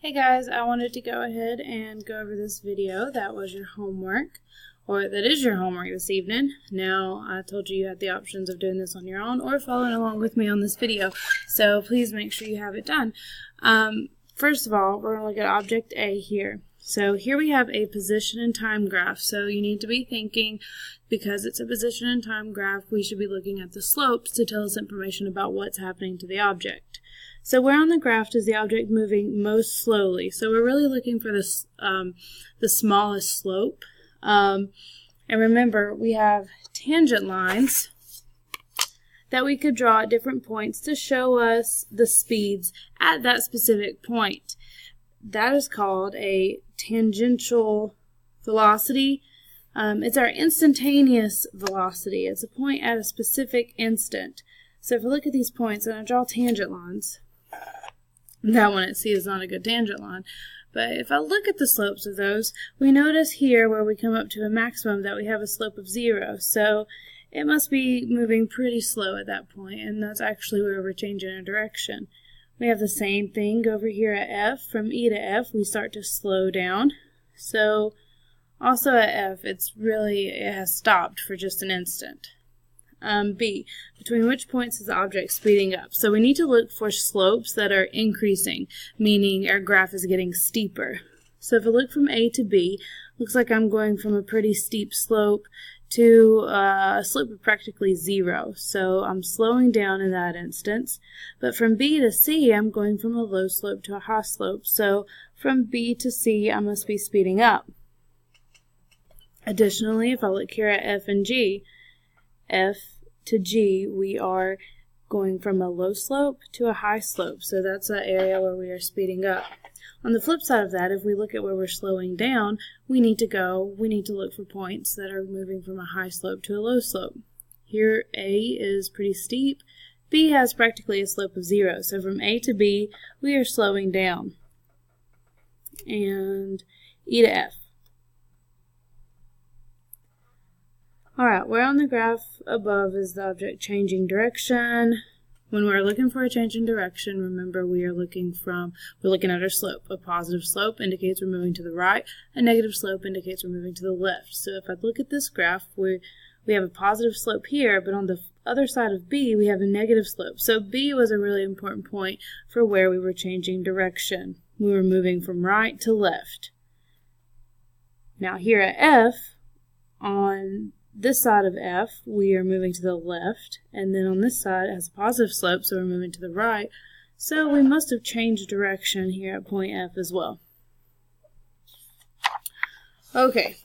Hey guys, I wanted to go ahead and go over this video. That was your homework, or that is your homework this evening. Now, I told you had the options of doing this on your own or following along with me on this video, so please make sure you have it done. First of all, we're going to look at object A here. So here we have a position and time graph, so you need to be thinking, because it's a position and time graph, we should be looking at the slopes to tell us information about what's happening to the object. So where on the graph is the object moving most slowly? So we're really looking for this, the smallest slope. And remember, we have tangent lines that we could draw at different points to show us the speeds at that specific point. That is called a tangential velocity. It's our instantaneous velocity. It's a point at a specific instant. So if we look at these points and I draw tangent lines, that one at C is not a good tangent line. But if I look at the slopes of those, we notice here where we come up to a maximum that we have a slope of 0. So it must be moving pretty slow at that point, and that's actually where we're changing our direction. We have the same thing over here at F. From E to F, we start to slow down. So also at F, it has stopped for just an instant. B, between which points is the object speeding up? So we need to look for slopes that are increasing, meaning our graph is getting steeper. So if I look from A to B, looks like I'm going from a pretty steep slope to a slope of practically 0. So I'm slowing down in that instance. But from B to C, I'm going from a low slope to a high slope. So from B to C, I must be speeding up. Additionally, if I look here at F and G, F to G, we are going from a low slope to a high slope. So that's an area where we are speeding up. On the flip side of that, if we look at where we're slowing down, we need to look for points that are moving from a high slope to a low slope. Here, A is pretty steep. B has practically a slope of 0. So from A to B, we are slowing down. And E to F. Alright, where on the graph above is the object changing direction? When we're looking for a change in direction, remember we're looking at our slope. A positive slope indicates we're moving to the right. A negative slope indicates we're moving to the left. So if I look at this graph, we have a positive slope here, but on the other side of B, we have a negative slope. So B was a really important point for where we were changing direction. We were moving from right to left. Now here at F, on this side of F, we are moving to the left, and then on this side it has a positive slope, so we're moving to the right. So we must have changed direction here at point F as well. Okay,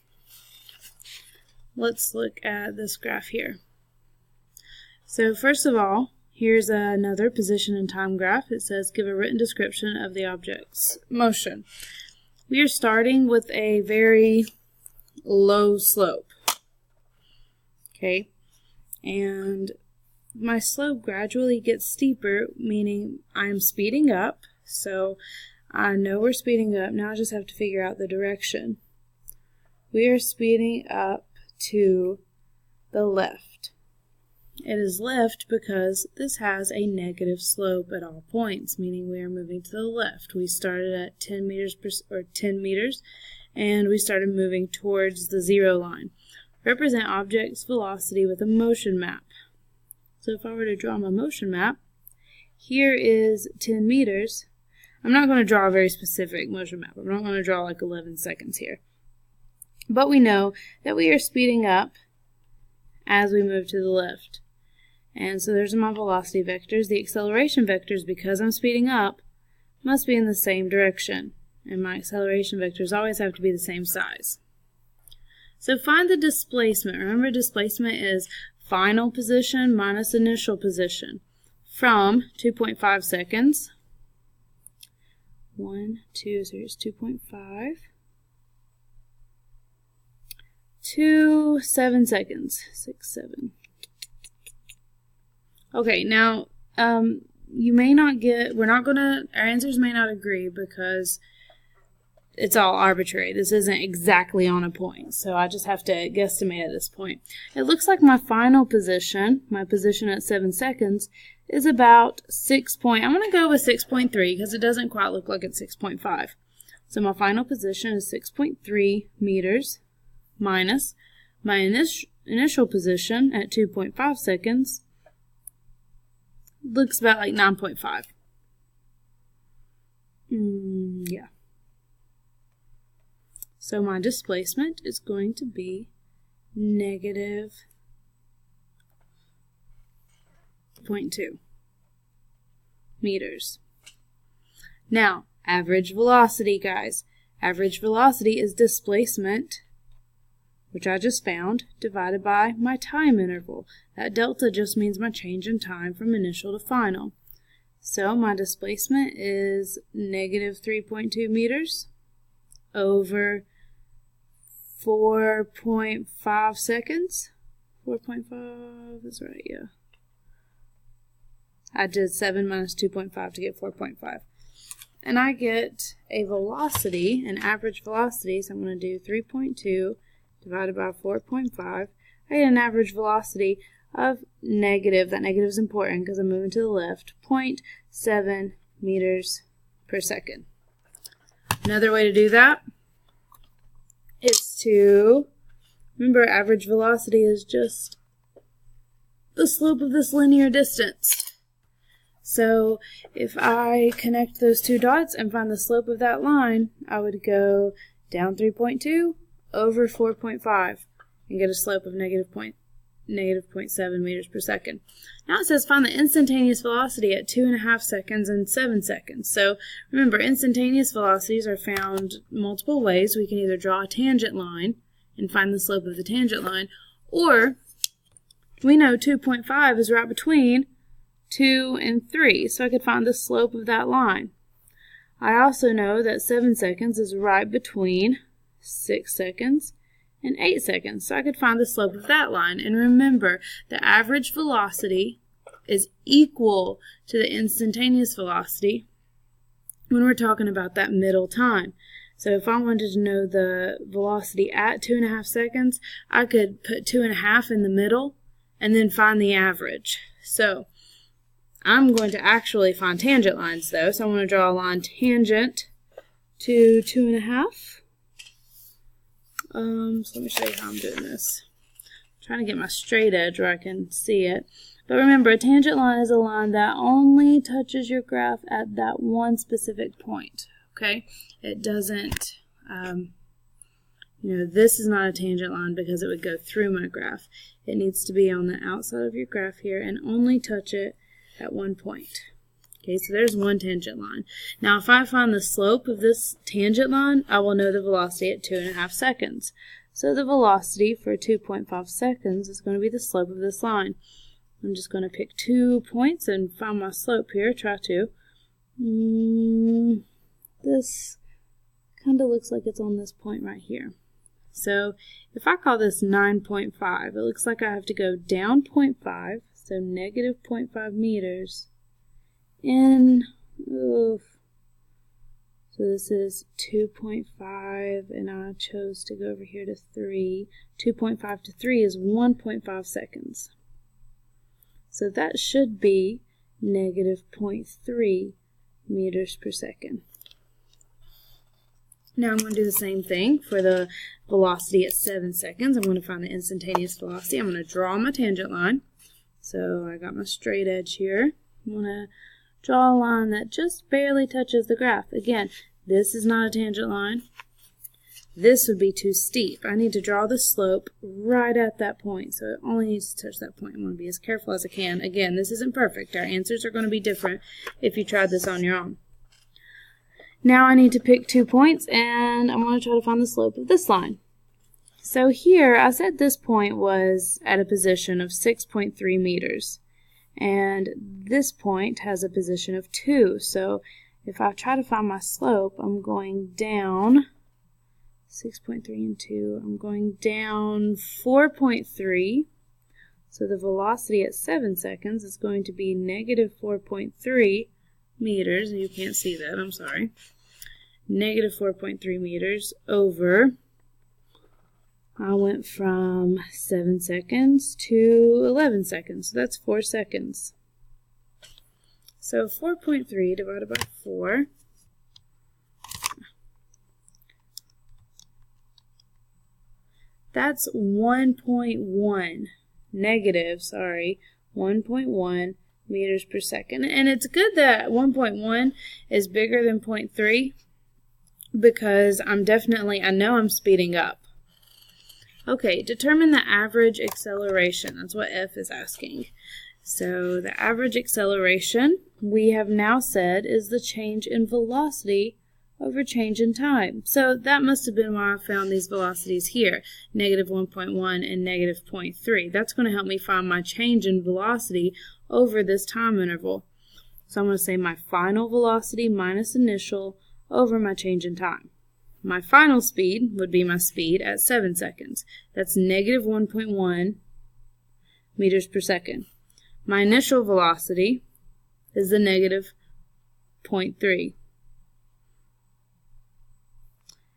let's look at this graph here. So first of all, here's another position and time graph. It says give a written description of the object's motion. We are starting with a very low slope. Okay, and my slope gradually gets steeper, meaning I'm speeding up. So I know we're speeding up. Now I just have to figure out the direction. We are speeding up to the left. It is left because this has a negative slope at all points, meaning we are moving to the left. We started at 10 meters, and we started moving towards the 0 line. Represent object's velocity with a motion map. So if I were to draw my motion map, here is 10 meters. I'm not going to draw a very specific motion map. I'm not going to draw like 11 seconds here. But we know that we are speeding up as we move to the left. And so there's my velocity vectors. The acceleration vectors, because I'm speeding up, must be in the same direction. And my acceleration vectors always have to be the same size. So find the displacement. Remember, displacement is final position minus initial position from 2.5 seconds. 1, 2, so here's 2.5 to 7 seconds. 6, 7. Okay, now you may not get, our answers may not agree because it's all arbitrary. This isn't exactly on a point, so I just have to guesstimate at this point. It looks like my final position, my position at 7 seconds, is about I'm going to go with 6.3 because it doesn't quite look like it's 6.5. So my final position is 6.3 meters minus my initial position at 2.5 seconds. Looks about like 9.5. Yeah. So my displacement is going to be negative 0.2 meters. Now, average velocity, guys. Average velocity is displacement, which I just found, divided by my time interval. That delta just means my change in time from initial to final. So my displacement is negative 3.2 meters over 4.5 seconds. 4.5 is right, yeah. I did 7 minus 2.5 to get 4.5. And I get a velocity, an average velocity, so I'm going to do 3.2 divided by 4.5. I get an average velocity of negative, that negative is important because I'm moving to the left, 0.7 meters per second. Another way to do that is to, remember, average velocity is just the slope of this linear distance. So if I connect those two dots and find the slope of that line, I would go down 3.2 over 4.5 and get a slope of negative 0.7 meters per second. Now it says find the instantaneous velocity at 2.5 seconds and 7 seconds. So remember, instantaneous velocities are found multiple ways. We can either draw a tangent line and find the slope of the tangent line, or we know 2.5 is right between 2 and 3, so I could find the slope of that line. I also know that 7 seconds is right between 6 seconds and 8 seconds, so I could find the slope of that line. And remember, the average velocity is equal to the instantaneous velocity when we're talking about that middle time. So if I wanted to know the velocity at 2.5 seconds, I could put 2.5 in the middle and then find the average. So I'm going to actually find tangent lines though, so I'm going to draw a line tangent to 2.5. So let me show you how I'm doing this. I'm trying to get my straight edge where I can see it. But remember, a tangent line is a line that only touches your graph at that one specific point. Okay? It doesn't, this is not a tangent line because it would go through my graph. It needs to be on the outside of your graph here and only touch it at one point. Okay, so there's one tangent line. Now, if I find the slope of this tangent line, I will know the velocity at 2.5 seconds. So the velocity for 2.5 seconds is going to be the slope of this line. I'm just going to pick 2 points and find my slope here. Try to. This kind of looks like it's on this point right here. So if I call this 9.5, it looks like I have to go down 0.5, so negative 0.5 meters. So this is 2.5, and I chose to go over here to 3. 2.5 to 3 is 1.5 seconds. So that should be negative 0.3 meters per second. Now I'm going to do the same thing for the velocity at 7 seconds. I'm going to find the instantaneous velocity. I'm going to draw my tangent line. So I got my straight edge here. I'm going to draw a line that just barely touches the graph. Again, this is not a tangent line. This would be too steep. I need to draw the slope right at that point. So it only needs to touch that point. I'm going to be as careful as I can. Again, this isn't perfect. Our answers are going to be different if you tried this on your own. Now I need to pick 2 points, and I want to try to find the slope of this line. So here, I said this point was at a position of 6.3 meters. And this point has a position of 2. So if I try to find my slope, I'm going down 6.3 and 2. I'm going down 4.3. So the velocity at 7 seconds is going to be negative 4.3 meters. You can't see that, I'm sorry. negative 4.3 meters over, I went from 7 seconds to 11 seconds. So that's 4 seconds. So 4.3 divided by 4. That's 1.1, negative, 1.1 meters per second. And it's good that 1.1 is bigger than 0.3 because I know I'm speeding up. Okay, determine the average acceleration. That's what F is asking. So the average acceleration, we have now said, is the change in velocity over change in time. So that must have been why I found these velocities here, negative 1.1 and negative 0.3. That's going to help me find my change in velocity over this time interval. So I'm going to say my final velocity minus initial over my change in time. My final speed would be my speed at 7 seconds. That's negative 1.1 meters per second. My initial velocity is the negative 0.3.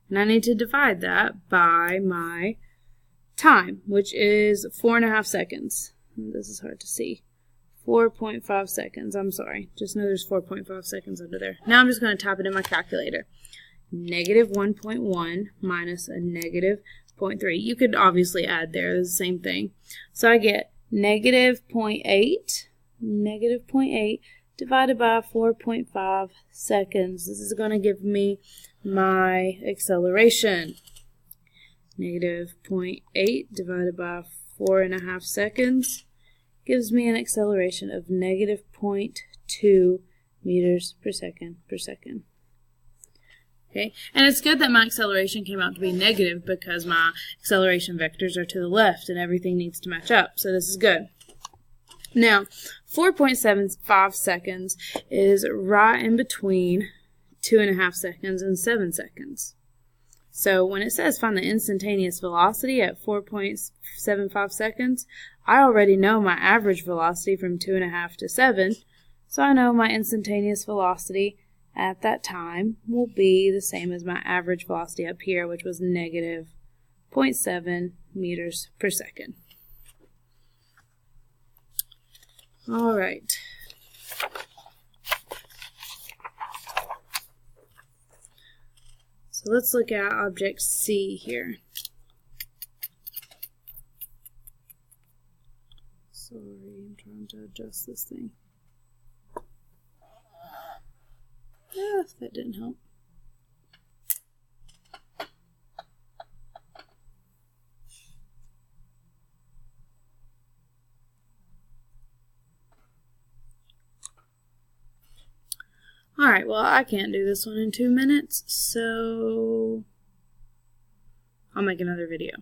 And I need to divide that by my time, which is 4.5 seconds. This is hard to see. 4.5 seconds. I'm sorry. Just know there's 4.5 seconds under there. Now I'm just going to type it in my calculator. Negative 1.1 minus a negative 0.3. You could obviously add there. It's the same thing. So I get negative 0.8 divided by 4.5 seconds. This is going to give me my acceleration. Negative 0.8 divided by 4.5 seconds gives me an acceleration of negative 0.2 meters per second per second. Okay, and it's good that my acceleration came out to be negative because my acceleration vectors are to the left and everything needs to match up. So this is good. Now, 4.75 seconds is right in between 2.5 seconds and 7 seconds. So when it says find the instantaneous velocity at 4.75 seconds, I already know my average velocity from 2.5 to 7, so I know my instantaneous velocity at that time will be the same as my average velocity up here, which was negative 0.7 meters per second. All right. So let's look at object C here. Sorry, I'm trying to adjust this thing. Yeah, that didn't help. Alright, well, I can't do this one in 2 minutes, so I'll make another video.